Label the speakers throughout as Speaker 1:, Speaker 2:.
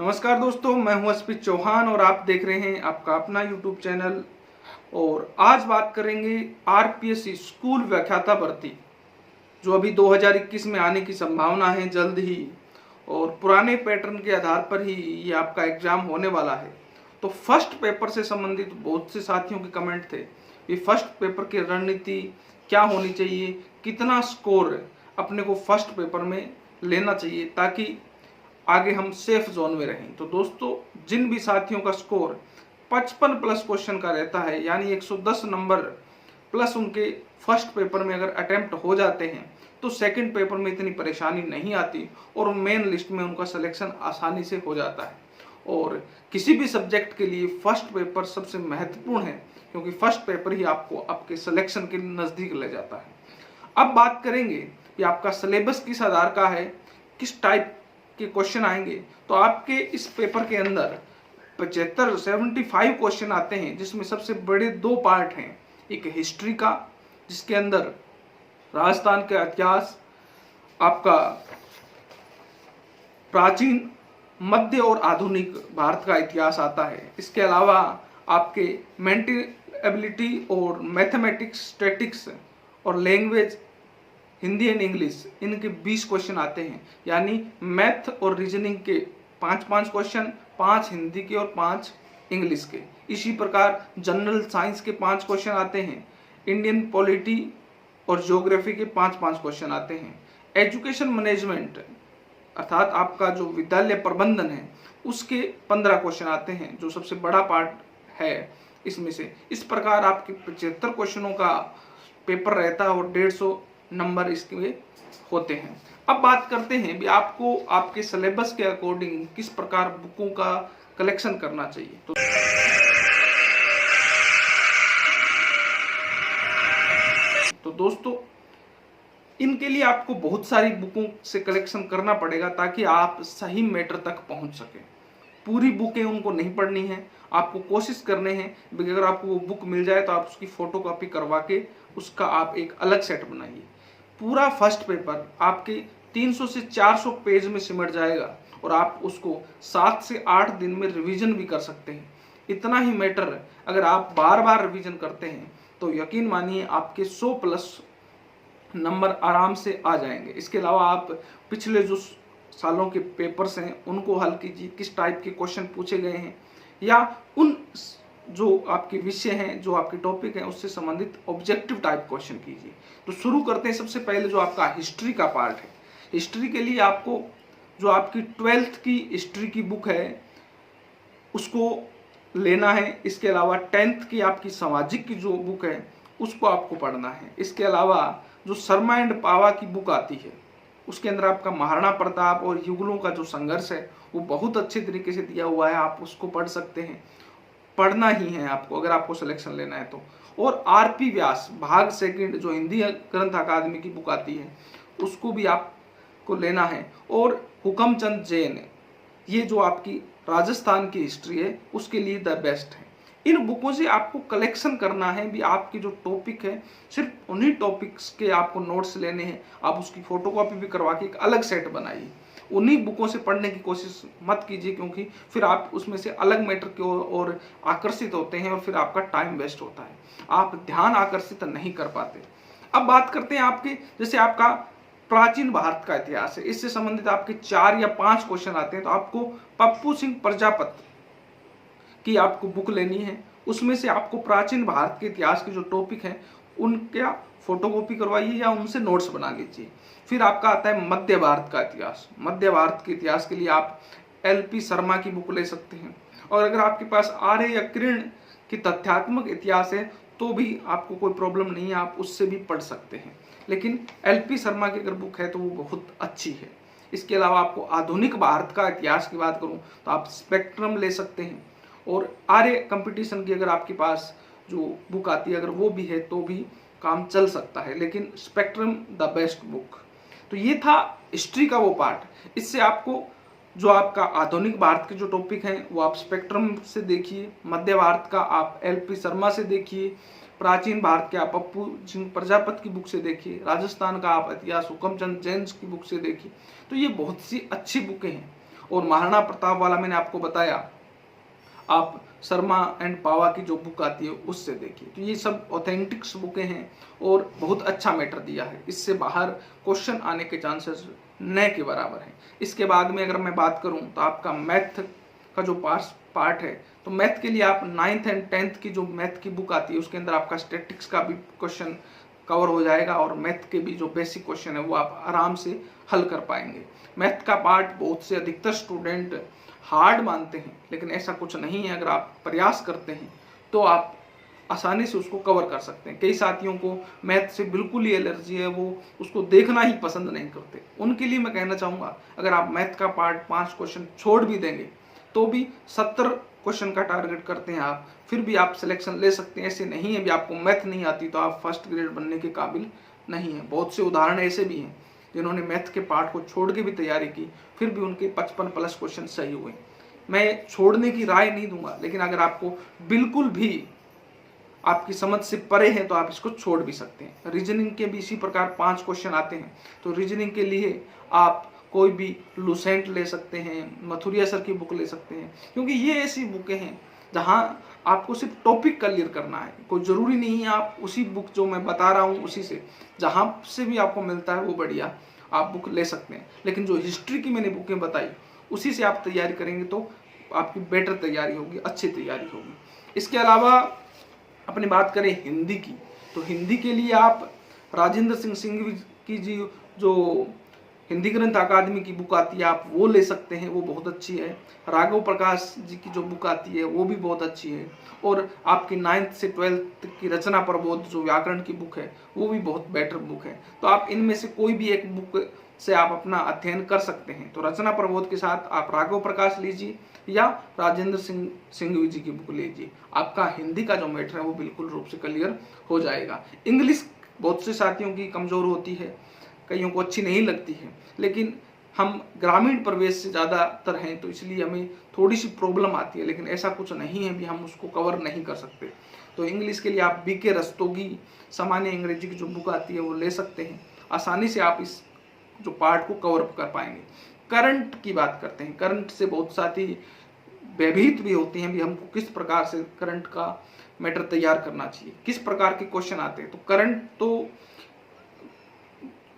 Speaker 1: नमस्कार दोस्तों, मैं हूं अस्पित चौहान और आप देख रहे हैं आपका अपना यूट्यूब चैनल। और आज बात करेंगे आरपीएससी स्कूल व्याख्याता भर्ती, जो अभी 2021 में आने की संभावना है जल्द ही, और पुराने पैटर्न के आधार पर ही ये आपका एग्जाम होने वाला है। तो फर्स्ट पेपर से संबंधित बहुत से साथियों के कमेंट थे, ये फर्स्ट पेपर की रणनीति क्या होनी चाहिए, कितना स्कोर अपने को फर्स्ट पेपर में लेना चाहिए ताकि आगे हम सेफ जोन में रहें। तो दोस्तों, जिन भी साथियों का स्कोर 55 प्लस क्वेश्चन का रहता है, यानी 110 नंबर प्लस उनके फर्स्ट पेपर में अगर अटेम्प्ट हो जाते हैं, तो सेकंड पेपर में इतनी परेशानी नहीं आती और मेन लिस्ट में उनका सिलेक्शन आसानी से हो जाता है। और किसी भी सब्जेक्ट के लिए फर्स्ट पेपर सबसे महत्वपूर्ण है, क्योंकि फर्स्ट पेपर ही आपको आपके सिलेक्शन के नज़दीक ले जाता है। अब बात करेंगे कि आपका सिलेबस किस आधार का है, किस टाइप के क्वेश्चन आएंगे। तो आपके इस पेपर के अंदर 75 क्वेश्चन आते हैं, जिसमें सबसे बड़े दो पार्ट हैं। एक हिस्ट्री का, जिसके अंदर राजस्थान का इतिहास, आपका प्राचीन, मध्य और आधुनिक भारत का इतिहास आता है। इसके अलावा आपके मेंटल एबिलिटी और मैथमेटिक्स, स्टैटिक्स और लैंग्वेज, हिंदी एंड इंग्लिश, इनके 20 क्वेश्चन आते हैं। यानी मैथ और रीजनिंग के 5-5 क्वेश्चन, 5 हिंदी के और 5 इंग्लिश के। इसी प्रकार जनरल साइंस के 5 क्वेश्चन आते हैं। इंडियन पॉलिटी और ज्योग्राफी के 5-5 क्वेश्चन आते हैं। एजुकेशन मैनेजमेंट अर्थात आपका जो विद्यालय प्रबंधन है, उसके 15 क्वेश्चन आते हैं, जो सबसे बड़ा पार्ट है इसमें से। इस प्रकार आपके 75 क्वेश्चनों का पेपर रहता है और 150 नंबर इसके होते हैं। अब बात करते हैं भी आपको आपके सिलेबस के अकॉर्डिंग किस प्रकार बुकों का कलेक्शन करना चाहिए। तो दोस्तों, इनके लिए आपको बहुत सारी बुकों से कलेक्शन करना पड़ेगा ताकि आप सही मैटर तक पहुंच सके। पूरी बुकें उनको नहीं पढ़नी है, आपको कोशिश करने हैं कि अगर आपको वो बुक मिल जाए तो आप उसकी फोटोकॉपी करवा के उसका आप एक अलग सेट बनाइए। पूरा फर्स्ट पेपर आपके 300 से 400 पेज में सिमट जाएगा और आप उसको 7 से 8 दिन में रिवीजन भी कर सकते हैं। इतना ही मैटर अगर आप बार बार रिवीजन करते हैं तो यकीन मानिए आपके 100 प्लस नंबर आराम से आ जाएंगे। इसके अलावा आप पिछले जो सालों के पेपर्स हैं उनको हल कीजिए, किस टाइप के क्वेश्चन पूछे गए हैं, या उन जो आपके विषय हैं, जो आपके टॉपिक हैं, उससे संबंधित ऑब्जेक्टिव टाइप क्वेश्चन कीजिए। तो शुरू करते हैं। सबसे पहले जो आपका हिस्ट्री का पार्ट है, हिस्ट्री के लिए आपको जो आपकी 12th की हिस्ट्री की बुक है उसको लेना है। इसके अलावा 10th की आपकी सामाजिक की जो बुक है उसको आपको पढ़ना है। इसके अलावा जो शर्मा एंड पावा की बुक आती है, उसके अंदर आपका महाराणा प्रताप और युगलों का जो संघर्ष है वो बहुत अच्छे तरीके से दिया हुआ है, आप उसको पढ़ सकते हैं। पढ़ना ही है आपको अगर आपको सिलेक्शन लेना है तो। और आरपी व्यास भाग सेकंड जो हिंदी ग्रंथ अकादमी की बुक आती है उसको भी आपको लेना है। और हुकमचंद जैन, ये जो आपकी राजस्थान की हिस्ट्री है उसके लिए द बेस्ट है। इन बुकों से आपको कलेक्शन करना है भी आपके जो टॉपिक है, सिर्फ उन्हीं टॉपिक्स के आपको नोट्स लेने हैं। आप उसकी फोटोकॉपी भी करवा के एक अलग सेट बनाइए। उन्हीं बुकों से पढ़ने की कोशिश मत कीजिए, क्योंकि फिर आप उसमें से अलग मैटर की ओर आकर्षित होते हैं और फिर आपका टाइम वेस्ट होता है, आप ध्यान आकर्षित नहीं कर पाते। अब बात करते हैं आपके, जैसे आपका प्राचीन भारत का इतिहास है, इससे संबंधित आपके 4 या 5 क्वेश्चन आते हैं। तो आपको पप्पू सिंह प्रजापत की आपको बुक लेनी है। उसमें से आपको प्राचीन भारत के इतिहास के जो टॉपिक हैं उनका फोटोकॉपी करवाइए या उनसे नोट्स बना लीजिए। फिर आपका आता है मध्य भारत का इतिहास। मध्य भारत के इतिहास के लिए आप LP शर्मा की बुक ले सकते हैं। और अगर आपके पास आर्य या किरण की तथ्यात्मक इतिहास है तो भी आपको कोई प्रॉब्लम नहीं है, आप उससे भी पढ़ सकते हैं। लेकिन LP शर्मा की अगर बुक है तो वो बहुत अच्छी है। इसके अलावा आपको आधुनिक भारत का इतिहास की बात करूं तो आप स्पेक्ट्रम ले सकते हैं। और आर्य कंपटीशन की अगर आपके पास जो बुक आती है अगर वो भी है तो भी काम चल सकता है, लेकिन स्पेक्ट्रम द बेस्ट बुक। तो ये था हिस्ट्री का वो पार्ट। इससे आपको जो आपका आधुनिक भारत के जो टॉपिक हैं वो आप स्पेक्ट्रम से देखिए, मध्य भारत का आप LP शर्मा से देखिए, प्राचीन भारत के आप पप्पू सिंह प्रजापत की बुक से देखिए, राजस्थान का आप इतिहास हुकमचंद जैन की बुक से देखिए। तो ये बहुत सी अच्छी बुकें हैं और महाराणा प्रताप वाला मैंने आपको बताया, आप शर्मा एंड पावा की जो बुक आती है उससे देखिए। तो ये सब ऑथेंटिक्स बुकें हैं और बहुत अच्छा मैटर दिया है, इससे बाहर क्वेश्चन आने के चांसेस न के बराबर हैं। इसके बाद में अगर मैं बात करूं तो आपका मैथ का जो पार्ट है, तो मैथ के लिए आप 9th एंड 10th की जो मैथ की बुक आती है उसके अंदर आपका स्टैटिक्स का भी क्वेश्चन कवर हो जाएगा और मैथ के भी जो बेसिक क्वेश्चन है वो आप आराम से हल कर पाएंगे। मैथ का पार्ट बहुत से अधिकतर स्टूडेंट हार्ड मानते हैं, लेकिन ऐसा कुछ नहीं है। अगर आप प्रयास करते हैं तो आप आसानी से उसको कवर कर सकते हैं। कई साथियों को मैथ से बिल्कुल ही एलर्जी है, वो उसको देखना ही पसंद नहीं करते। उनके लिए मैं कहना चाहूँगा, अगर आप मैथ का पार्ट 5 क्वेश्चन छोड़ भी देंगे तो भी 70 क्वेश्चन का टारगेट करते हैं आप, फिर भी आप सिलेक्शन ले सकते हैं। ऐसे नहीं है भी आपको मैथ नहीं आती तो आप फर्स्ट ग्रेड बनने के काबिल नहीं है। बहुत से उदाहरण ऐसे भी हैं जिन्होंने मैथ के पार्ट को छोड़ के भी तैयारी की, फिर भी उनके 55+ क्वेश्चन सही हुए। मैं छोड़ने की राय नहीं दूंगा, लेकिन अगर आपको बिल्कुल भी आपकी समझ से परे है तो आप इसको छोड़ भी सकते हैं। रीजनिंग के भी इसी प्रकार 5 क्वेश्चन आते हैं, तो रीजनिंग के लिए आप कोई भी लुसेंट ले सकते हैं, मथुरिया सर की बुक ले सकते हैं, क्योंकि ये ऐसी बुकें हैं जहां आपको सिर्फ टॉपिक क्लियर करना है। कोई ज़रूरी नहीं है आप उसी बुक जो मैं बता रहा हूँ उसी से, जहां से भी आपको मिलता है वो बढ़िया आप बुक ले सकते हैं। लेकिन जो हिस्ट्री की मैंने बुकें बताई उसी से आप तैयारी करेंगे तो आपकी बेटर तैयारी होगी, अच्छी तैयारी होगी। इसके अलावा अपनी बात करें हिंदी की, तो हिंदी के लिए आप राजेंद्र सिंह की जी जो हिंदी ग्रंथ अकादमी की बुक आती है आप वो ले सकते हैं, वो बहुत अच्छी है। राघव प्रकाश जी की जो बुक आती है वो भी बहुत अच्छी है। और आपकी 9th से 12th की रचना प्रबोध जो व्याकरण की बुक है वो भी बहुत बेटर बुक है। तो आप इनमें से कोई भी एक बुक से आप अपना अध्ययन कर सकते हैं। तो रचना प्रबोध के साथ आप राघव प्रकाश लीजिए या राजेंद्र सिंह जी की बुक लीजिए, आपका हिंदी का जो मैटर है वो बिल्कुल रूप से क्लियर हो जाएगा। इंग्लिश बहुत से साथियों की कमजोर होती है, कईयों को अच्छी नहीं लगती है, लेकिन हम ग्रामीण प्रवेश से ज़्यादातर हैं तो इसलिए हमें थोड़ी सी प्रॉब्लम आती है, लेकिन ऐसा कुछ नहीं है भी हम उसको कवर नहीं कर सकते। तो इंग्लिश के लिए आप बीके रस्तोगी सामान्य अंग्रेजी की जो बुक आती है वो ले सकते हैं, आसानी से आप इस जो पार्ट को कवर कर पाएंगे। करंट की बात करते हैं, करंट से बहुत साथी भयभीत भी होते हैं भी हमको किस प्रकार से करंट का मैटर तैयार करना चाहिए, किस प्रकार के क्वेश्चन आते हैं। तो करंट तो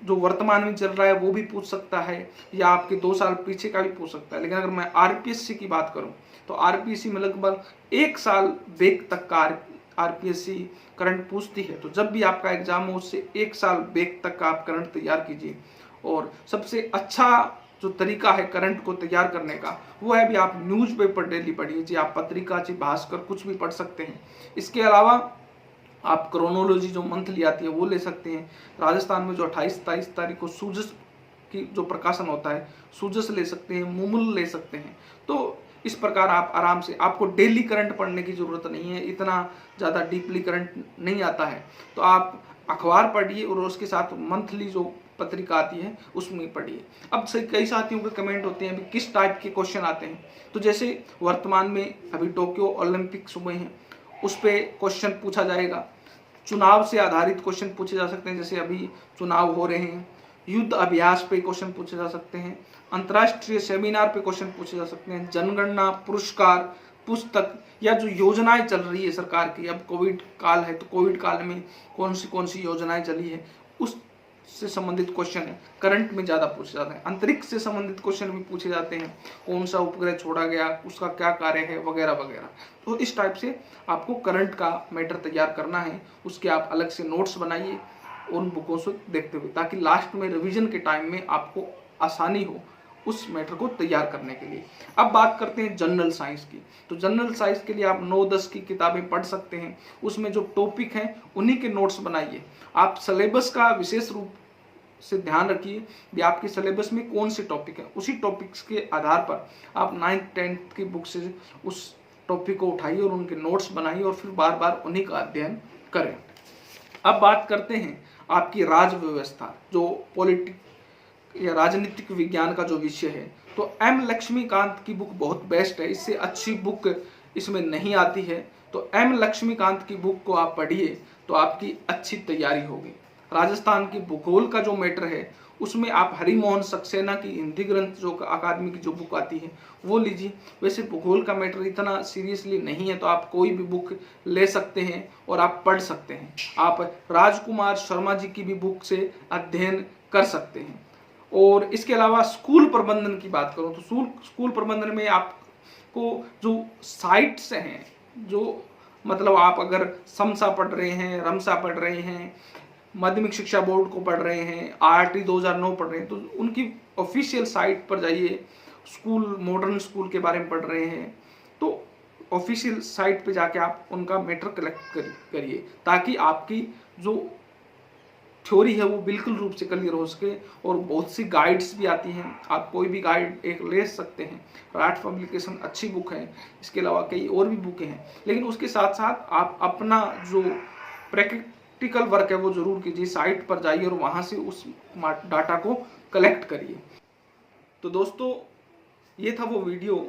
Speaker 1: जो वर्तमान में चल रहा है वो भी पूछ सकता है या आपके 2 साल पीछे का भी पूछ सकता है। लेकिन अगर मैं आरपीएससी की बात करूं तो आरपीएससी में लगभग 1 साल बैक तक का आरपीएससी करंट पूछती है। तो जब भी आपका एग्जाम हो उससे 1 साल बैक तक का आप करंट तैयार कीजिए। और सबसे अच्छा जो तरीका है करंट को तैयार करने का वो है भी आप न्यूज़पेपर डेली पढ़िए जी, आप पत्रिका जी भास्कर कुछ भी पढ़ सकते हैं। इसके अलावा आप क्रोनोलॉजी जो मंथली आती है वो ले सकते हैं। राजस्थान में जो 28-23 तारीख को सूजस की जो प्रकाशन होता है सूजस ले सकते हैं, मुमुल ले सकते हैं। तो इस प्रकार आप आराम से, आपको डेली करंट पढ़ने की जरूरत नहीं है, इतना ज़्यादा डीपली करंट नहीं आता है। तो आप अखबार पढ़िए और उसके साथ मंथली जो पत्रिका आती है उसमें पढ़िए। अब से कई साथियों के कमेंट होते हैं किस टाइप के क्वेश्चन आते हैं, तो जैसे वर्तमान में अभी टोक्यो ओलंपिक्स हुए हैं उस पर क्वेश्चन पूछा जाएगा, चुनाव से आधारित क्वेश्चन पूछे जा सकते हैं, जैसे अभी चुनाव हो रहे हैं, युद्ध अभ्यास पे क्वेश्चन पूछे जा सकते हैं, अंतर्राष्ट्रीय सेमिनार पे क्वेश्चन पूछे जा सकते हैं, जनगणना, पुरस्कार, पुस्तक या जो योजनाएं चल रही है सरकार की, अब कोविड काल है तो कोविड काल में कौन सी योजनाएं चली है उससे संबंधित क्वेश्चन है करंट में ज़्यादा पूछे जाते हैं। अंतरिक्ष से संबंधित क्वेश्चन भी पूछे जाते हैं, कौन सा उपग्रह छोड़ा गया, उसका क्या कार्य है वगैरह वगैरह। तो इस टाइप से आपको करंट का मैटर तैयार करना है, उसके आप अलग से नोट्स बनाइए उन बुकों से देखते हुए, ताकि लास्ट में रिवीजन के टाइम में आपको आसानी हो उस मैटर को तैयार करने के लिए। अब बात करते हैं जनरल साइंस की। तो जनरल साइंस के लिए आप 9-10 की किताबें पढ़ सकते हैं, उसमें जो टॉपिक हैं उन्हीं के नोट्स बनाइए। आप सिलेबस का विशेष रूप से ध्यान रखिए कि आपके सिलेबस में कौन से टॉपिक है, उसी टॉपिक्स के आधार पर आप 9th-10th की बुक से उस टॉपिक को उठाइए और उनके नोट्स बनाइए और फिर बार बार उन्हीं का अध्ययन करें। अब बात करते हैं आपकी राज व्यवस्था, जो पॉलिटिक या राजनीतिक विज्ञान का जो विषय है, तो एम लक्ष्मीकांत की बुक बहुत बेस्ट है, इससे अच्छी बुक इसमें नहीं आती है। तो एम लक्ष्मीकांत की बुक को आप पढ़िए तो आपकी अच्छी तैयारी होगी। राजस्थान की भूगोल का जो मैटर है उसमें आप हरिमोहन सक्सेना की हिंदी ग्रंथ जो अकादमी की जो बुक आती है वो लीजिए। वैसे भूगोल का मैटर इतना सीरियसली नहीं है, तो आप कोई भी बुक ले सकते हैं और आप पढ़ सकते हैं। आप राजकुमार शर्मा जी की भी बुक से अध्ययन कर सकते हैं। और इसके अलावा स्कूल प्रबंधन की बात करूं तो स्कूल प्रबंधन में आपको जो साइट्स हैं, जो मतलब आप अगर समसा पढ़ रहे हैं, रमसा पढ़ रहे हैं, माध्यमिक शिक्षा बोर्ड को पढ़ रहे हैं, आरटी 2009 पढ़ रहे हैं, तो उनकी ऑफिशियल साइट पर जाइए। स्कूल मॉडर्न स्कूल के बारे में पढ़ रहे हैं तो ऑफिशियल साइट पे जाके आप उनका मैटर कलेक्ट करिए, ताकि आपकी जो थ्योरी है वो बिल्कुल रूप से क्लियर हो सके। और बहुत सी गाइड्स भी आती हैं, आप कोई भी गाइड एक ले सकते हैं। राठ पब्लिकेशन अच्छी बुक है, इसके अलावा कई और भी बुकें हैं, लेकिन उसके साथ साथ आप अपना जो प्रैक्टिकल वर्क है वो जरूर कीजिए। साइट पर जाइए और वहाँ से उस डाटा को कलेक्ट करिए। तो दोस्तों, ये था वो वीडियो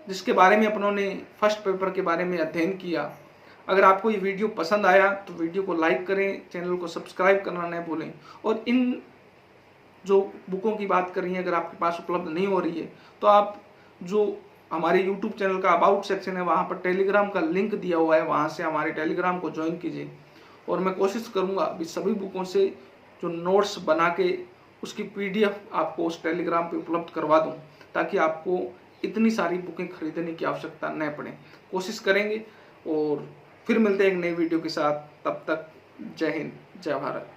Speaker 1: जिसके बारे में अपनों ने फर्स्ट पेपर के बारे में अध्ययन किया। अगर आपको ये वीडियो पसंद आया तो वीडियो को लाइक करें, चैनल को सब्सक्राइब करना न भूलें। और इन जो बुकों की बात कर रही हैं अगर आपके पास उपलब्ध नहीं हो रही है तो आप जो हमारे YouTube चैनल का अबाउट सेक्शन है वहाँ पर टेलीग्राम का लिंक दिया हुआ है, वहाँ से हमारे टेलीग्राम को ज्वाइन कीजिए। और मैं कोशिश करूँगा अभी सभी बुकों से जो नोट्स बना के उसकी PDF आपको उस टेलीग्राम पे उपलब्ध करवा दूँ, ताकि आपको इतनी सारी बुकें खरीदने की आवश्यकता न पड़े। कोशिश करेंगे और फिर मिलते हैं एक नई वीडियो के साथ। तब तक जय हिंद, जय भारत।